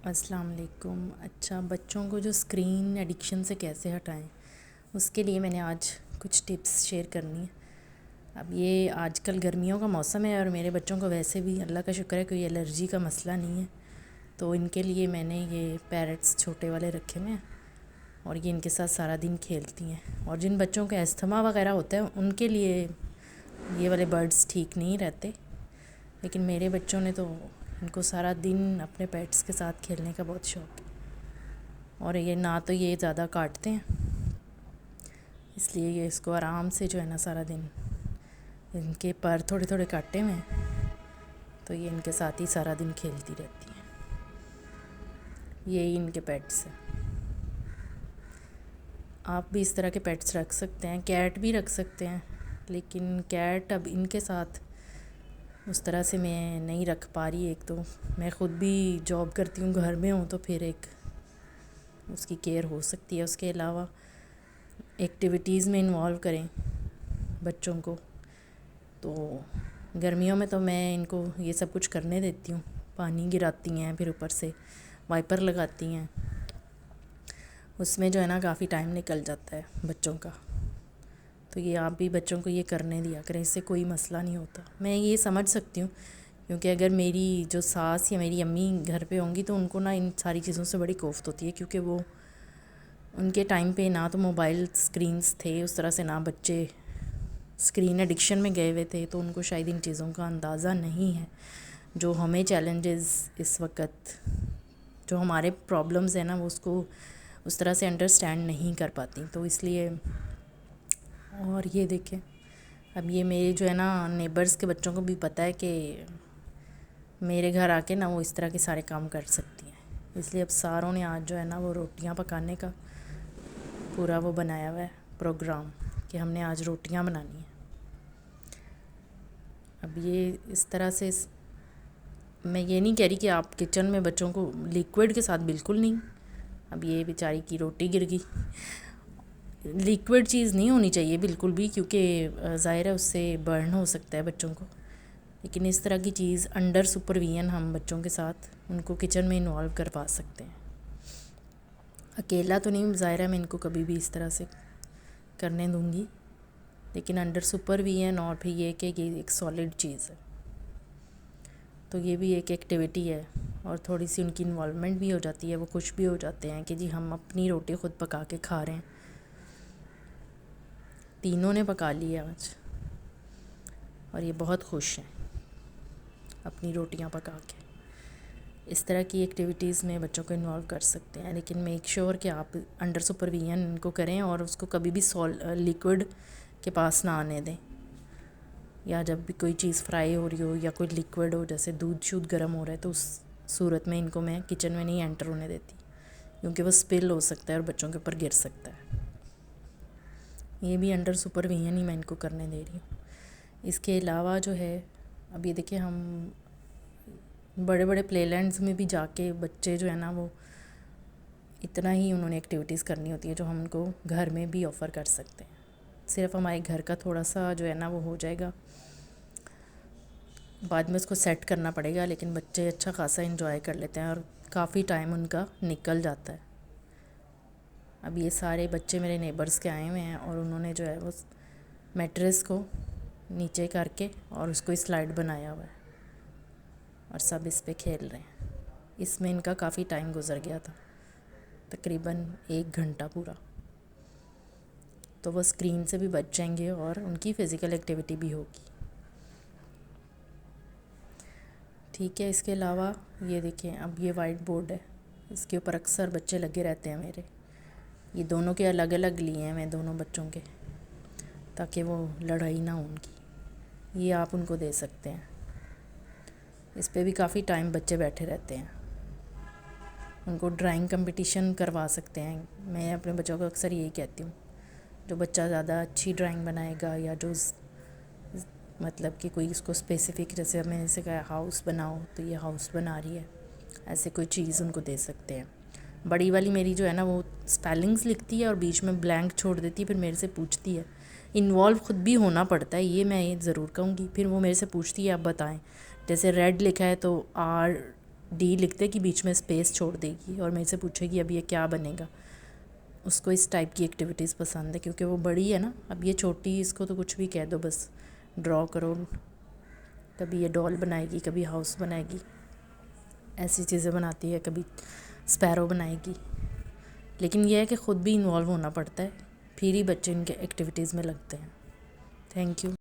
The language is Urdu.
السلام علیکم۔ اچھا، بچوں کو جو اسکرین ایڈکشن سے کیسے ہٹائیں، اس کے لیے میں نے آج کچھ ٹپس شیئر کرنی ہے۔ اب یہ آج کل گرمیوں کا موسم ہے اور میرے بچوں کو ویسے بھی اللہ کا شکر ہے کوئی الرجی کا مسئلہ نہیں ہے، تو ان کے لیے میں نے یہ پیرٹس چھوٹے والے رکھے ہوئے ہیں اور یہ ان کے ساتھ سارا دن کھیلتی ہیں۔ اور جن بچوں کو استھما وغیرہ ہوتا ہے ان کے لیے یہ والے برڈز ٹھیک نہیں رہتے، لیکن میرے بچوں نے تو ان کو سارا دن اپنے پیٹس کے ساتھ کھیلنے کا بہت شوق ہے، اور یہ نہ تو یہ زیادہ کاٹتے ہیں، اس لیے یہ اس کو آرام سے جو ہے نا سارا دن، ان کے پر تھوڑے تھوڑے کاٹے ہوئے ہیں تو یہ ان کے ساتھ ہی سارا دن کھیلتی رہتی ہیں۔ یہی ان کے پیٹس ہیں۔ آپ بھی اس طرح کے پیٹس رکھ سکتے ہیں، کیٹ بھی رکھ سکتے ہیں، لیکن کیٹ اب ان کے ساتھ اس طرح سے میں نہیں رکھ پا رہی۔ ایک تو میں خود بھی جاب کرتی ہوں، گھر میں ہوں، تو پھر ایک اس کی کیئر ہو سکتی ہے۔ اس کے علاوہ ایکٹیویٹیز میں انوالو کریں بچوں کو، تو گرمیوں میں تو میں ان کو یہ سب کچھ کرنے دیتی ہوں، پانی گراتی ہیں، پھر اوپر سے وائپر لگاتی ہیں، اس میں جو ہے نا کافی ٹائم نکل جاتا ہے بچوں کا۔ تو یہ آپ بھی بچوں کو یہ کرنے دیا کریں، اس سے کوئی مسئلہ نہیں ہوتا۔ میں یہ سمجھ سکتی ہوں، کیونکہ اگر میری جو ساس یا میری امی گھر پہ ہوں گی تو ان کو نا ان ساری چیزوں سے بڑی کوفت ہوتی ہے، کیونکہ وہ ان کے ٹائم پہ نہ تو موبائل اسکرینس تھے اس طرح سے، نہ بچے اسکرین ایڈکشن میں گئے ہوئے تھے، تو ان کو شاید ان چیزوں کا اندازہ نہیں ہے جو ہمیں چیلنجز اس وقت، جو ہمارے پرابلمز ہیں نا، وہ اس کو اس طرح سے انڈرسٹینڈ نہیں کر پاتی۔ تو اس لیے، اور یہ دیکھیں اب یہ میرے جو ہے نا نیبرز کے بچوں کو بھی پتہ ہے کہ میرے گھر آ کے نا وہ اس طرح کے سارے کام کر سکتی ہیں، اس لیے اب ساروں نے آج جو ہے نا وہ روٹیاں پکانے کا پورا وہ بنایا ہوا ہے پروگرام کہ ہم نے آج روٹیاں بنانی ہیں۔ اب یہ اس طرح سے، میں یہ نہیں کہہ رہی کہ آپ کچن میں بچوں کو لیکوڈ کے ساتھ بالکل نہیں، اب یہ بیچاری کی روٹی گر گئی، لیکوڈ چیز نہیں ہونی چاہیے بالکل بھی، کیونکہ ظاہر ہے اس سے برن ہو سکتا ہے بچوں کو، لیکن اس طرح کی چیز انڈر سپرویژن ہم بچوں کے ساتھ ان کو کچن میں انوالو کروا سکتے ہیں۔ اکیلا تو نہیں ظاہر ہے میں ان کو کبھی بھی اس طرح سے کرنے دوں گی، لیکن انڈر سپرویژن، اور پھر یہ کہ یہ ایک سالڈ چیز ہے، تو یہ بھی ایک ایکٹیویٹی ہے، اور تھوڑی سی ان کی انوالومنٹ بھی ہو جاتی ہے، وہ خوش بھی ہو جاتے ہیں کہ جی ہم اپنی روٹی خود پکا کے کھا رہے ہیں۔ تینوں نے پکا لی ہے آج، اور یہ بہت خوش ہیں اپنی روٹیاں پکا کے۔ اس طرح کی ایکٹیویٹیز میں بچوں کو انوالو کر سکتے ہیں، لیکن میک شور کہ آپ انڈر سپرویژن ان کو کریں، اور اس کو کبھی بھی لیکوڈ کے پاس نہ آنے دیں، یا جب بھی کوئی چیز فرائی ہو رہی ہو یا کوئی لیکوڈ ہو، جیسے دودھ شودھ گرم ہو رہا ہے، تو اس صورت میں ان کو میں کچن میں نہیں انٹر ہونے دیتی، کیونکہ وہ سپل ہو سکتا ہے اور بچوں کے اوپر گر سکتا ہے۔ یہ بھی انڈر سپرویژن ہی میں ان کو کرنے دے رہی ہوں۔ اس کے علاوہ جو ہے، اب یہ دیکھیں ہم بڑے بڑے پلے لینڈز میں بھی جا کے بچے جو ہے نا وہ اتنا ہی انہوں نے ایکٹیویٹیز کرنی ہوتی ہے جو ہم ان کو گھر میں بھی آفر کر سکتے ہیں۔ صرف ہمارے گھر کا تھوڑا سا جو ہے نا وہ ہو جائے گا، بعد میں اس کو سیٹ کرنا پڑے گا، لیکن بچے اچھا خاصا انجوائے کر لیتے ہیں اور کافی ٹائم ان کا نکل جاتا ہے۔ اب یہ سارے بچے میرے نیبرز کے آئے ہوئے ہیں، اور انہوں نے جو ہے وہ میٹریس کو نیچے کر کے اور اس کو سلائڈ بنایا ہوا ہے، اور سب اس پہ کھیل رہے ہیں۔ اس میں ان کا کافی ٹائم گزر گیا تھا، تقریباً 1 گھنٹہ پورا، تو وہ اسکرین سے بھی بچ جائیں گے اور ان کی فزیکل ایکٹیویٹی بھی ہوگی۔ ٹھیک ہے، اس کے علاوہ یہ دیکھیں، اب یہ وائٹ بورڈ ہے، اس کے اوپر اکثر بچے لگے رہتے ہیں میرے، یہ دونوں کے الگ الگ لیے ہیں میں دونوں بچوں کے، تاکہ وہ لڑائی نہ ہو ان کی۔ یہ آپ ان کو دے سکتے ہیں، اس پہ بھی کافی ٹائم بچے بیٹھے رہتے ہیں۔ ان کو ڈرائنگ کمپٹیشن کروا سکتے ہیں، میں اپنے بچوں کو اکثر یہی کہتی ہوں، جو بچہ زیادہ اچھی ڈرائنگ بنائے گا، یا جو مطلب کہ کوئی اس کو اسپیسیفک، جیسے میں نے اسے کہا ہاؤس بناؤ تو یہ ہاؤس بنا رہی ہے، ایسے کوئی چیز ان کو دے سکتے ہیں۔ بڑی والی میری جو ہے نا وہ اسپیلنگس لکھتی ہے اور بیچ میں بلینک چھوڑ دیتی ہے، پھر میرے سے پوچھتی ہے، انوالو خود بھی ہونا پڑتا ہے، یہ میں ضرور کہوں گی، پھر وہ میرے سے پوچھتی ہے آپ بتائیں، جیسے ریڈ لکھا ہے تو ڈی لکھتے کہ بیچ میں اسپیس چھوڑ دے گی اور میرے سے پوچھے گی اب یہ کیا بنے گا. اس کو اس ٹائپ کی ایکٹیویٹیز پسند ہے کیونکہ وہ بڑی ہے نا. اب یہ چھوٹی، اس کو تو کچھ بھی کہہ دو بس ڈرا کرو، کبھی یہ ڈال بنائے گی، کبھی ہاؤس بنائے گی، ایسی چیزیں بناتی ہے، کبھی اسپیرو بنائے گی. لیکن یہ ہے کہ خود بھی انوالو ہونا پڑتا ہے، پھر ہی بچے ان کے ایکٹیویٹیز میں لگتے ہیں. Thank you.